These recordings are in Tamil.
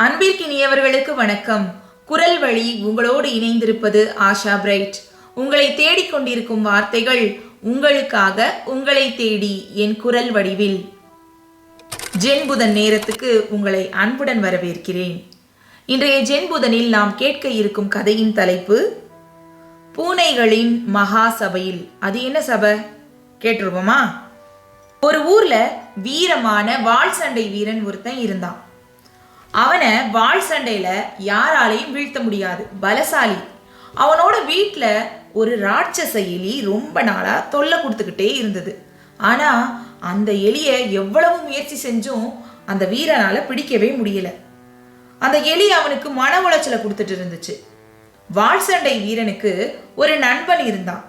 அன்பிற்கினியவர்களுக்கு வணக்கம். குரல் வழி உங்களோடு இணைந்திருப்பது ஆஷா பிரைட். உங்களை தேடிக்கொண்டிருக்கும் வார்த்தைகள் உங்களுக்காக, உங்களை தேடி என் குரல் வடிவில். ஜென்புதன் நேரத்துக்கு உங்களை அன்புடன் வரவேற்கிறேன். இன்றைய ஜென்புதனில் நாம் கேட்க இருக்கும் கதையின் தலைப்பு பூனைகளின் மகா சபையில். அது என்ன சபை கேட்டுருவோமா? ஒரு ஊர்ல வீரமான வாள் சண்டை வீரன் ஒருத்தன் இருந்தான். அவனை வாள் சண்டையில யாராலையும் வீழ்த்த முடியாது, பலசாலி. அவனோட வீட்டில் ஒரு ராட்சச எலி ரொம்ப நாளா தொல்லை கொடுத்துக்கிட்டே இருந்தது. ஆனா அந்த எலியை எவ்வளவு முயற்சி செஞ்சும் அந்த வீரனால பிடிக்கவே முடியல. அந்த எலி அவனுக்கு மன உளைச்சலை கொடுத்துட்டு இருந்துச்சு. வாள் சண்டை வீரனுக்கு ஒரு நண்பன் இருந்தான்.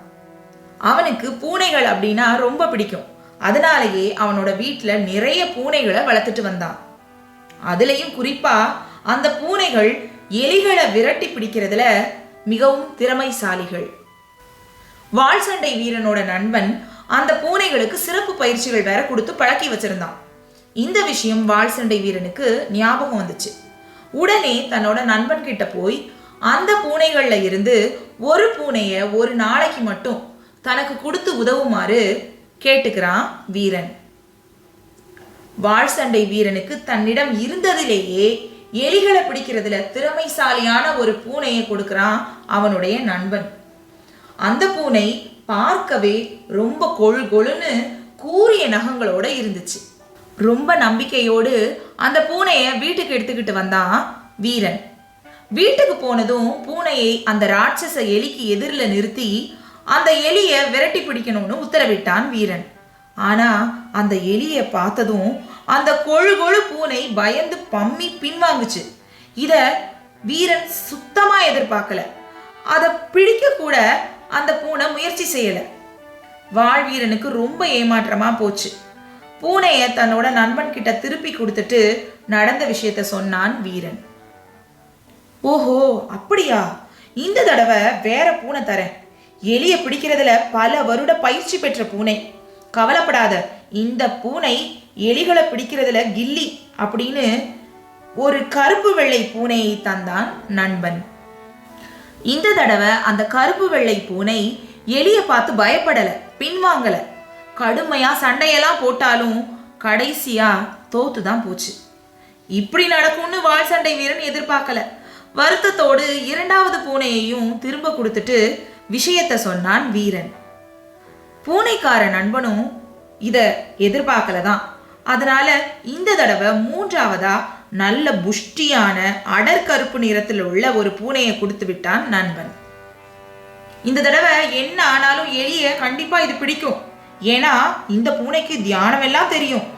அவனுக்கு பூனைகள் அப்படின்னா ரொம்ப பிடிக்கும். அதனாலேயே அவனோட வீட்டில் நிறைய பூனைகளை வளர்த்துட்டு வந்தான். அதுலேயும் குறிப்பா அந்த பூனைகள் எலிகளை விரட்டி பிடிக்கிறதுல மிகவும் திறமைசாலிகள். வாள் சண்டை வீரனோட நண்பன் அந்த பூனைகளுக்கு சிறப்பு பயிற்சிகள் வேற கொடுத்து பழக்கி வச்சிருந்தான். இந்த விஷயம் வாள் சண்டை வீரனுக்கு ஞாபகம் வந்துச்சு. உடனே தன்னோட நண்பன் கிட்ட போய் அந்த பூனைகள்ல இருந்து ஒரு பூனைய ஒரு நாளைக்கு மட்டும் தனக்கு கொடுத்து உதவுமாறு கேட்டுக்கிறான் வீரன். வாள் சண்டை வீரனுக்கு தன்னிடம் இருந்ததிலேயே எலிகளை பிடிக்கிறதுல திறமைசாலியான ஒரு பூனையை கொடுக்கிறான் அவனுடைய நண்பன். அந்த பூனை பார்க்கவே ரொம்ப கொழுன்னு கூரிய நகங்களோட இருந்துச்சு. ரொம்ப நம்பிக்கையோடு அந்த பூனையை வீட்டுக்கு எடுத்துக்கிட்டு வந்தான் வீரன். வீட்டுக்கு போனதும் பூனையை அந்த ராட்சச எலிக்கு எதிரில் நிறுத்தி அந்த எலியை விரட்டி பிடிக்கணும்னு உத்தரவிட்டான் வீரன். ஆனா அந்த எலியை பார்த்ததும் அந்த கொழு பூனை பயந்து பம்மி பின்வாங்குச்சு. இத வீரன் சுத்தமா எதிர்பார்க்கல. அதை பிடிக்க கூட அந்த பூனை முயற்சி செய்யல. வாள் வீரனுக்கு ரொம்ப ஏமாற்றமா போச்சு. பூனையை தன்னோட நண்பன் கிட்ட திருப்பி கொடுத்துட்டு நடந்த விஷயத்த சொன்னான் வீரன். ஓஹோ, அப்படியா? இந்த தடவை வேற பூனை தரேன். எலியை பிடிக்கிறதுல பல வருட பயிற்சி பெற்ற பூனை. கவலைப்படாத, இந்த பூனை எலிகளை பிடிக்கிறதுல கில்லி அப்படின்னு ஒரு கருப்பு வெள்ளை பூனையை தந்தான் நண்பன். இந்த தடவை அந்த கருப்பு வெள்ளை பூனை எலியை பார்த்து பயப்படல, பின்வாங்கல. கடுமையா சண்டையெல்லாம் போட்டாலும் கடைசியா தோத்துதான் போச்சு. இப்படி நடக்கும்னு வாள் சண்டை வீரன் எதிர்பார்க்கல. வருத்தத்தோடு இரண்டாவது பூனையையும் திரும்ப கொடுத்துட்டு விஷயத்த சொன்னான் வீரன். பூனைக்கார நண்பனும் இத எதிர்பார்க்கலதான். அதனால இந்த தடவை மூன்றாவதா நல்ல புஷ்டியான அடற்கருப்பு நிறத்தில் உள்ள ஒரு பூனையை கொடுத்து விட்டான் நண்பன். இந்த தடவை என்ன ஆனாலும் எலிய கண்டிப்பா இது பிடிக்கும். ஏன்னா இந்த பூனைக்கு தியானம் எல்லாம் தெரியும்.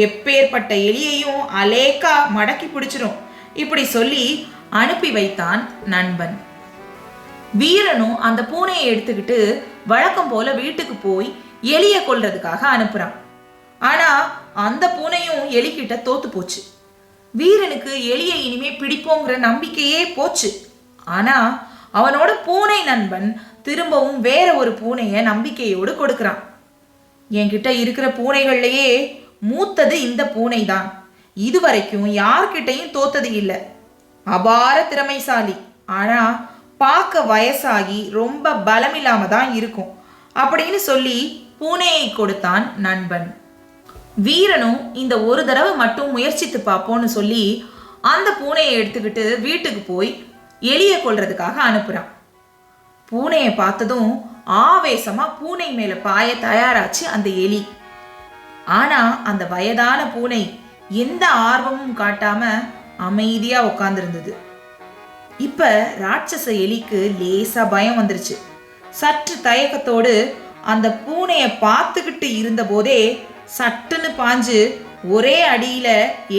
எப்பேற்பட்ட எலியையும் அலேக்கா மடக்கி பிடிச்சிரும். இப்படி சொல்லி அனுப்பி வைத்தான் நண்பன். வீரனும் அந்த பூனையை எடுத்துக்கிட்டு வழக்கம் போல வீட்டுக்கு போய் எலியை கொல்றதுக்காக அனுப்புறான். ஆனா அந்த பூனையும் எலிக்கிட்ட தோத்து போச்சு. வீரனுக்கு எலியை இனிமே பிடிப்போங்கிற நம்பிக்கையே போச்சு. ஆனா அவனோட பூனை நண்பன் திரும்பவும் வேற ஒரு பூனைய நம்பிக்கையோடு கொடுக்கிறான். என்கிட்ட இருக்கிற பூனைகள்லயே மூத்தது இந்த பூனை தான். இதுவரைக்கும் யார்கிட்டையும் தோத்தது இல்லை. அபார திறமைசாலி. ஆனா பார்க்க வயசாகி ரொம்ப பலமில்லாம தான் இருக்கும் அப்படின்னு சொல்லி பூனையை கொடுத்தான் நண்பன். வீரனும் இந்த ஒரு தடவை மட்டும் முயற்சித்து பார்ப்போன்னு சொல்லி அந்த பூனையை எடுத்துக்கிட்டு வீட்டுக்கு போய் எலியை கொல்றதுக்காக அனுப்புறான். பூனையை பார்த்ததும் ஆவேசமா பூனை மேல பாய தயாராச்சு அந்த எலி. ஆனா அந்த வயதான பூனை எந்த ஆர்வமும் காட்டாம அமைதியா உட்கார்ந்திருந்தது. இப்ப ராட்சச எலிக்கு லேசா பயம் வந்துருச்சு. சற்று தயக்கத்தோடு அந்த பூனையை பார்த்துக்கிட்டு இருந்த போதே சட்டுன்னு பாஞ்சு ஒரே அடியில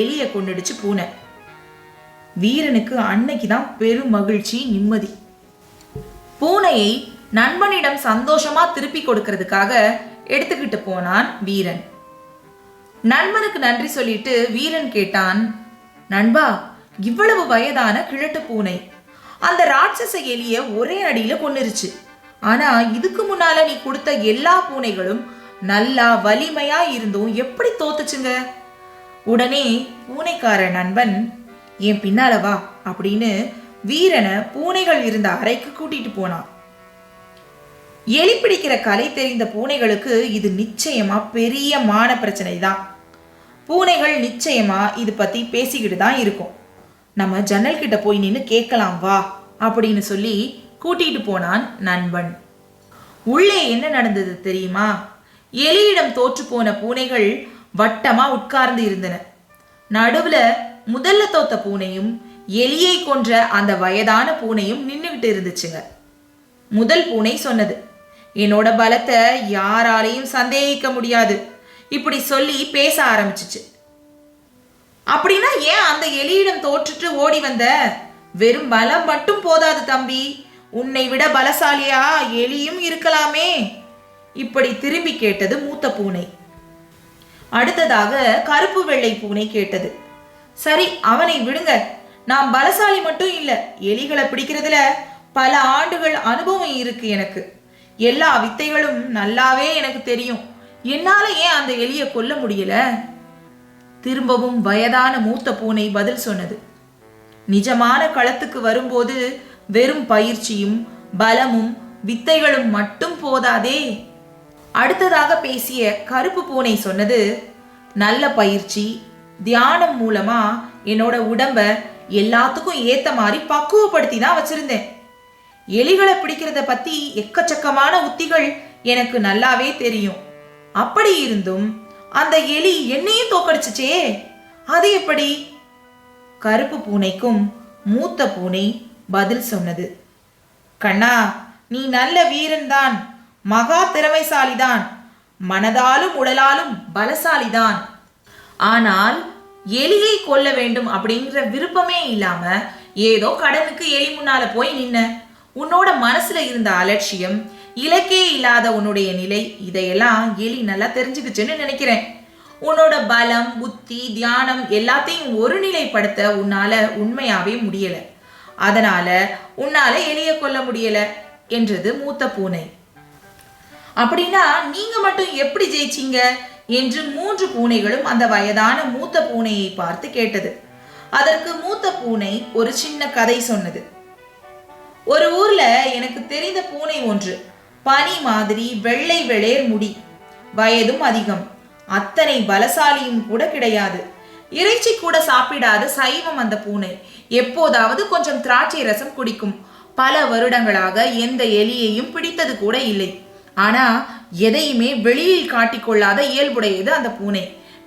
எலிய கொண்டுடுச்சு பூனை. வீரனுக்கு அன்னைக்குதான் பெரும் மகிழ்ச்சி, நிம்மதி. பூனையை நண்பனிடம் சந்தோஷமா திருப்பி கொடுக்கறதுக்காக எடுத்துக்கிட்டு போனான் வீரன். நண்பனுக்கு நன்றி சொல்லிட்டு வீரன் கேட்டான், நண்பா, இவ்வளவு வயதான கிழட்டு பூனை அந்த ராட்சச எலிய ஒரே அடியில கொன்னுருச்சு. ஆனா இதுக்கு முன்னால நீ கொடுத்த எல்லா பூனைகளும் நல்லா வலிமையா இருந்தும் எப்படி தோத்துச்சுங்க? உடனே பூனைக்கார நண்பன், என் பின்னால வா அப்படின்னு வீரனை பூனைகள் இருந்த அறைக்கு கூட்டிட்டு போனான். எலி பிடிக்கிற கலை தெரிந்த பூனைகளுக்கு இது நிச்சயமா பெரிய மான பிரச்சனை தான். பூனைகள் நிச்சயமா இது பத்தி பேசிக்கிட்டு தான் இருக்கும். நம்ம ஜன்னல் கிட்ட போய் நின்று கேட்கலாம் வா அப்படின்னு சொல்லி கூட்டிட்டு போனான் நண்பன். உள்ளே என்ன நடந்தது தெரியுமா? எலியிடம் தோற்று போன பூனைகள் வட்டமா உட்கார்ந்து இருந்தன. நடுவுல முதல்ல தோத்த பூனையும் எலியை கொன்ற அந்த வயதான பூனையும் நின்றுகிட்டு இருந்துச்சுங்க. முதல் பூனை சொன்னது, என்னோட பலத்தை யாராலையும் சந்தேகிக்க முடியாது இப்படி சொல்லி பேச ஆரம்பிச்சிச்சு. அப்படின்னா ஏன் அந்த எலியிடம் தோற்றுட்டு ஓடி வந்த? வெறும் பலம் மட்டும் போதாது தம்பி, உன்னை விட பலசாலியா எலியும் இருக்கலாமே இப்படி திரும்பி கேட்டது மூத்த பூனை. அடுத்ததாக கருப்பு வெள்ளை பூனை கேட்டது, சரி அவனை விடுங்க, நான் பலசாலி மட்டும் இல்ல, எலிகளை பிடிக்கிறதுல பல ஆண்டுகள் அனுபவம் இருக்கு எனக்கு, எல்லா வித்தைகளும் நல்லாவே எனக்கு தெரியும், என்னால ஏன் அந்த எலியை கொல்ல முடியல? திரும்பவும் வயதான மூத்த பூனை பதில் சொன்னது, நிஜமான களத்துக்கு வரும்போது வெறும் பயிற்சியும் பலமும் வித்தைகளும் மட்டும் போதாதே. அடுத்ததாக பேசிய கருப்பு பூனை சொன்னது, நல்ல பயிற்சி தியானம் மூலமா என்னோட உடம்ப எல்லாத்துக்கும் ஏத்த மாதிரி பக்குவப்படுத்தி தான் வச்சிருந்தேன். எலிகளை பிடிக்கிறத பத்தி எக்கச்சக்கமான உத்திகள் எனக்கு நல்லாவே தெரியும். அப்படி இருந்தும் அந்த எலி என்னையும் தோக்கடிச்சுச்சே, அது எப்படி? கருப்பு பூனைக்கும் மூத்த பூனை பதில் சொன்னது, கண்ணா நீ நல்ல வீரன் தான், மகா திறமைசாலிதான், மனதாலும் உடலாலும் பலசாலிதான். ஆனால் எலியை கொல்ல வேண்டும் அப்படிங்கிற விருப்பமே இல்லாம ஏதோ கடனுக்கு எலி முன்னால போய் நின்ன. உன்னோட மனசுல இருந்த அலட்சியம், இலக்கே இல்லாத உன்னுடைய நிலை, இதையெல்லாம் எலி நல்லா தெரிஞ்சுக்குச்சுன்னு நினைக்கிறேன். உன்னோட பலம் புத்தி தியானம் எல்லாத்தையும் ஒரு நிலைப்படுத்த உன்னால உண்மையாவே முடியல, அதனால உன்னால எலியை கொல்ல முடியல என்றது மூத்த பூனை. அப்படின்னா நீங்க மட்டும் எப்படி ஜெயிச்சீங்க என்று 3 பூனைகளும் அந்த வயதான மூத்த பூனையை பார்த்து கேட்டது. அதற்கு மூத்த பூனை ஒரு சின்ன கதை சொன்னது. ஒரு ஊர்ல எனக்கு தெரிந்த பூனை ஒன்று, பனி மாதிரி வெள்ளை வெளேர் முடி, வயதும் அதிகம், அத்தனை பலசாலியும் கூட கிடையாது, இறைச்சி கூட சாப்பிடாத சைவம் அந்த பூனை, எப்போதாவது கொஞ்சம் திராட்சை ரசம் குடிக்கும், பல வருடங்களாக எந்த எலியையும் பிடித்தது கூட இல்லை. ஆனா எதையுமே வெளியில் காட்டிக்கொள்ளாத இயல்புடையது அந்த பூனை.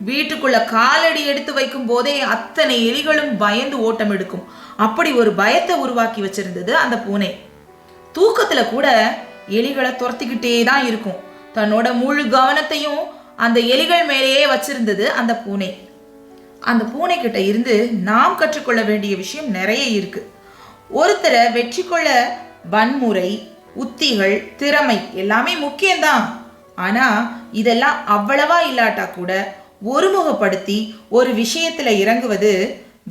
வீட்டுக்குள்ள காலடி எடுத்து வைக்கும் போதே அத்தனை எலிகளும் பயந்து ஓட்டம் எடுக்கும். அப்படி ஒரு பயத்தை உருவாக்கி வச்சிருந்தது அந்த பூனை. தூக்கத்துல கூட எலிகளை துரத்திக்கிட்டே தான் இருக்கும். தன்னோட முழு கவனத்தையும் அந்த எலிகள் மேலேயே வச்சிருந்தது அந்த பூனை. அந்த பூனை கிட்ட இருந்து நாம் கற்றுக்கொள்ள வேண்டிய விஷயம் நிறைய இருக்கு. ஒருத்தரை வெற்றி கொள்ள வன்முறை, உத்திகள், திறமை எல்லாமே முக்கியம்தான். ஆனா இதெல்லாம் அவ்வளவா இல்லாட்டா கூட ஒருமுகப்படுத்தி ஒரு விஷயத்துல இறங்குவது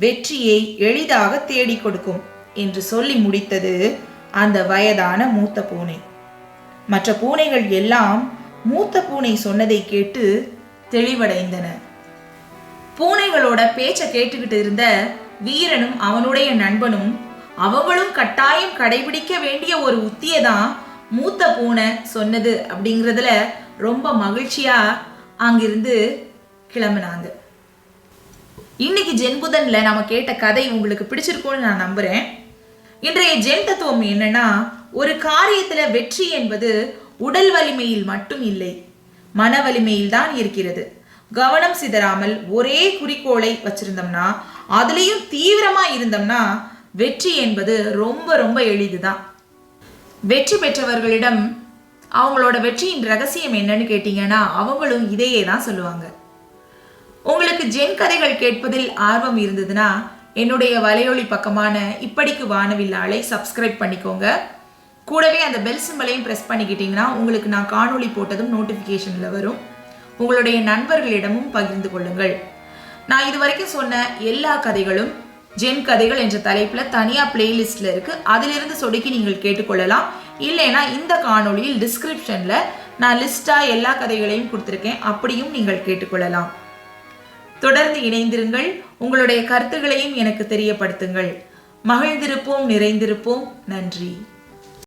வெற்றியை எளிதாக தேடி கொடுக்கும் என்று சொல்லி முடித்தது அந்த வயதான மூத்த பூனை. மற்ற பூனைகள் எல்லாம் மூத்த பூனை சொன்னதை கேட்டு தெளிவடைந்தன. பூனைகளோட பேச்சை கேட்டுக்கிட்டு இருந்த வீரனும் அவனுடைய நண்பனும் அவங்களும் கட்டாயம் கடைபிடிக்க வேண்டிய ஒரு உத்தியை தான் மூத்த பூனை சொன்னது அப்படிங்கிறதுல ரொம்ப மகிழ்ச்சியா அங்கிருந்து கிளம்பினாங்க. இன்னைக்கு ஜென்புதன்ல நாம கேட்ட கதை உங்களுக்கு பிடிச்சிருக்கும்னு நான் நம்புறேன். இன்றைய ஜென் தத்துவம் என்னன்னா, ஒரு காரியத்துல வெற்றி என்பது உடல் வலிமையில் மட்டும் இல்லை, மன வலிமையில் தான் இருக்கிறது. கவனம் சிதறாமல் ஒரே குறிக்கோளை வச்சிருந்தோம்னா, அதுலேயும் தீவிரமா இருந்தோம்னா வெற்றி என்பது ரொம்ப ரொம்ப எளிதுதான். வெற்றி பெற்றவர்களிடம் அவங்களோட வெற்றியின் ரகசியம் என்னன்னு கேட்டீங்கன்னா அவங்களும் இதையே தான் சொல்லுவாங்க. உங்களுக்கு ஜென் கதைகள் கேட்பதில் ஆர்வம் இருந்ததுன்னா என்னுடைய வலையொலி பக்கமான இப்படிக்கு வானவில்லாலை சப்ஸ்கிரைப் பண்ணிக்கோங்க. கூடவே அந்த பெல் சிம்பலையும் ப்ரெஸ் பண்ணிக்கிட்டீங்கன்னா உங்களுக்கு நான் காணொளி போட்டதும் நோட்டிஃபிகேஷனில் வரும். உங்களுடைய நண்பர்களிடமும் பகிர்ந்து கொள்ளுங்கள். நான் இது வரைக்கும் சொன்ன எல்லா கதைகளும் ஜென் கதைகள் என்ற தலைப்பில் தனியாக பிளேலிஸ்டில் இருக்குது, அதிலிருந்து சொடுக்கி நீங்கள் கேட்டுக்கொள்ளலாம். இல்லைன்னா இந்த காணொளியில் டிஸ்கிரிப்ஷனில் நான் லிஸ்ட்டாக எல்லா கதைகளையும் கொடுத்துருக்கேன், அப்படியும் நீங்கள் கேட்டுக்கொள்ளலாம். தொடர்ந்து இணைந்திருங்கள். உங்களுடைய கருத்துகளையும் எனக்கு தெரியப்படுத்துங்கள். மகிழ்ந்திருப்போம், நிறைந்திருப்போம். நன்றி.